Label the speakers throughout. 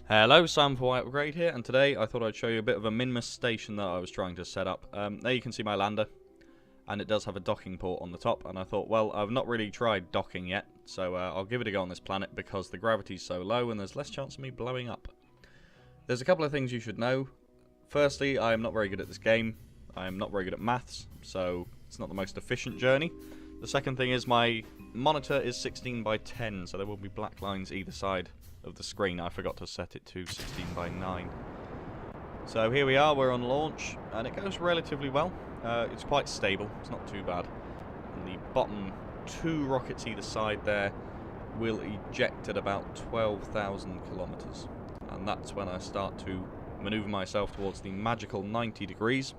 Speaker 1: Hello, Sam for White Upgrade here, and today I thought I'd show you a bit of a Minmus station that I was trying to set up. There you can see my lander, and it does have a docking port on the top, and I thought, well, I've not really tried docking yet, so I'll give it a go on this planet because the gravity's so low and there's less chance of me blowing up. There's a couple of things you should know. Firstly, I am not very good at this game. I am not very good at maths, so it's not the most efficient journey. The second thing is my monitor is 16 by 10, so there will be black lines either side of the screen. I forgot to set it to 16 by 9. So here we are, we're on launch, and it goes relatively well. It's quite stable, it's not too bad. And the bottom two rockets either side there will eject at about 12,000 kilometers. And that's when I start to maneuver myself towards the magical 90 degrees.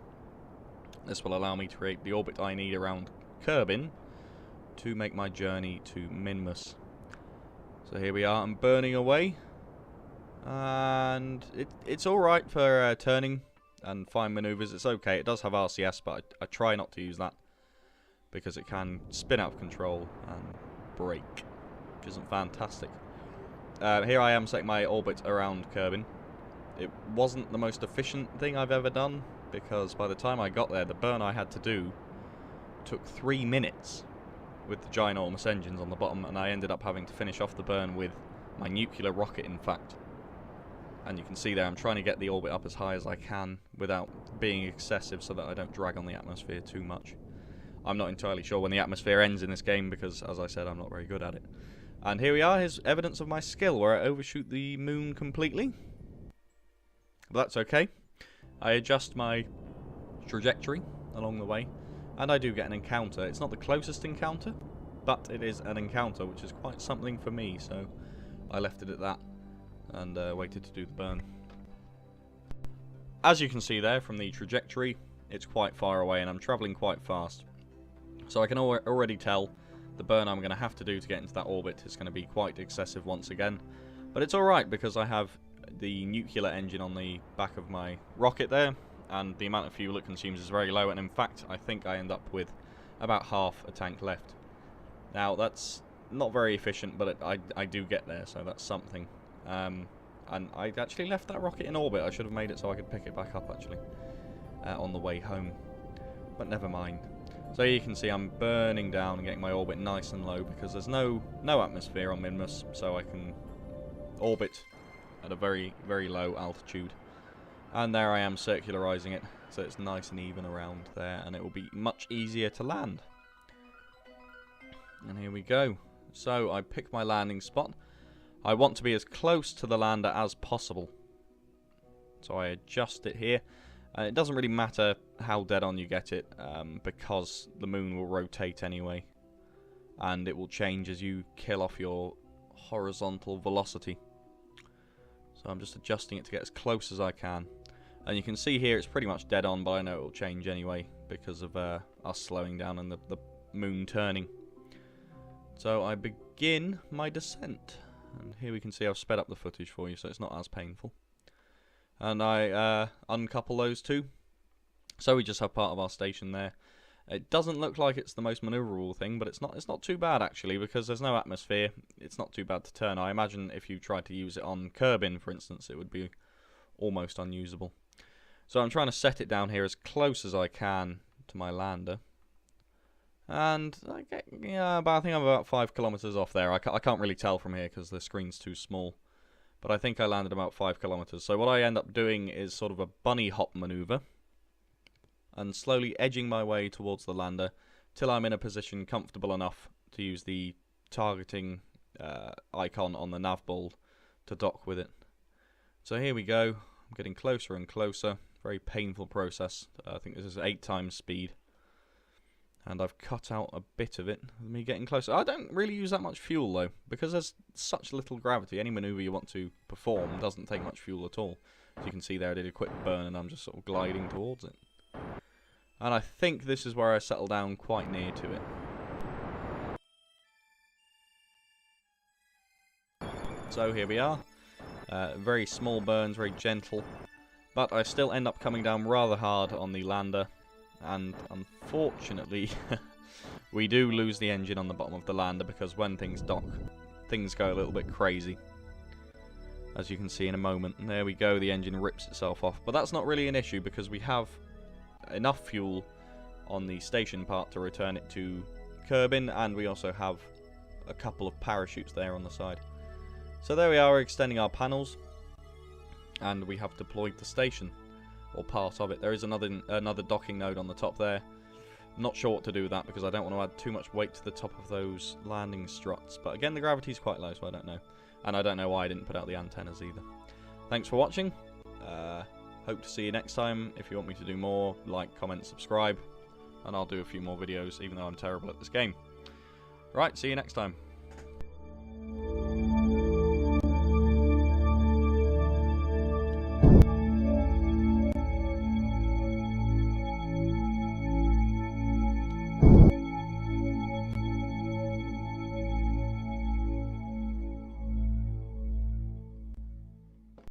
Speaker 1: This will allow me to create the orbit I need around Kebal to make my journey to Minmus. So here we are, I'm burning away, and it's alright for turning and fine maneuvers. It's okay, it does have RCS, but I try not to use that because it can spin out of control and break, which isn't fantastic. Here I am setting my orbit around Kebal. It wasn't the most efficient thing I've ever done, because by the time I got there, the burn I had to do took 3 minutes with the ginormous engines on the bottom, and I ended up having to finish off the burn with my nuclear rocket, in fact. And you can see there I'm trying to get the orbit up as high as I can without being excessive so that I don't drag on the atmosphere too much. I'm not entirely sure when the atmosphere ends in this game because, as I said, I'm not very good at it. And here we are, here's evidence of my skill where I overshoot the moon completely. But that's okay. I adjust my trajectory along the way, and I do get an encounter. It's not the closest encounter, but it is an encounter, which is quite something for me, so I left it at that and waited to do the burn. As you can see there from the trajectory, it's quite far away and I'm travelling quite fast. So I can already tell the burn I'm going to have to do to get into that orbit is going to be quite excessive once again. But it's alright because I have the nuclear engine on the back of my rocket there, and the amount of fuel it consumes is very low, and in fact I think I end up with about half a tank left. Now that's not very efficient, but I do get there, so that's something. And I actually left that rocket in orbit. I should have made it so I could pick it back up actually on the way home, but never mind. So you can see I'm burning down and getting my orbit nice and low because there's no atmosphere on Minmus, so I can orbit at a very, very low altitude. And there I am circularizing it, so it's nice and even around there, and it will be much easier to land. And here we go. So I pick my landing spot. I want to be as close to the lander as possible. So I adjust it here. And it doesn't really matter how dead on you get it, because the moon will rotate anyway. And it will change as you kill off your horizontal velocity. So I'm just adjusting it to get as close as I can. And you can see here it's pretty much dead on, but I know it will change anyway because of us slowing down and the moon turning. So I begin my descent. And here we can see I've sped up the footage for you so it's not as painful. And I uncouple those two. So we just have part of our station there. It doesn't look like it's the most manoeuvrable thing, but it's not too bad actually because there's no atmosphere. It's not too bad to turn. I imagine if you tried to use it on Kebal, for instance, it would be almost unusable. So I'm trying to set it down here as close as I can to my lander. And I think I'm about 5 kilometers off there. I can't really tell from here because the screen's too small. But I think I landed about 5 kilometers. So what I end up doing is sort of a bunny hop maneuver, and slowly edging my way towards the lander till I'm in a position comfortable enough to use the targeting icon on the nav ball to dock with it. So here we go. I'm getting closer and closer. Very painful process. I think this is 8 times speed. And I've cut out a bit of it with me getting closer. I don't really use that much fuel though, because there's such little gravity. Any maneuver you want to perform doesn't take much fuel at all. As you can see there, I did a quick burn and I'm just sort of gliding towards it. And I think this is where I settle down quite near to it. So here we are. Very small burns, very gentle. But I still end up coming down rather hard on the lander. And unfortunately, we do lose the engine on the bottom of the lander because when things dock, things go a little bit crazy. as you can see in a moment. And there we go, the engine rips itself off. But that's not really an issue because we have enough fuel on the station part to return it to Kerbin, and we also have a couple of parachutes there on the side. So there we are, extending our panels, and we have deployed the station, or part of it. There is another docking node on the top there. Not sure what to do with that because I don't want to add too much weight to the top of those landing struts. But again, the gravity's quite low, so I don't know. And I don't know why I didn't put out the antennas either. Thanks for watching. Hope to see you next time. If you want me to do more, like, comment, subscribe. And I'll do a few more videos, even though I'm terrible at this game. Right, see you next time.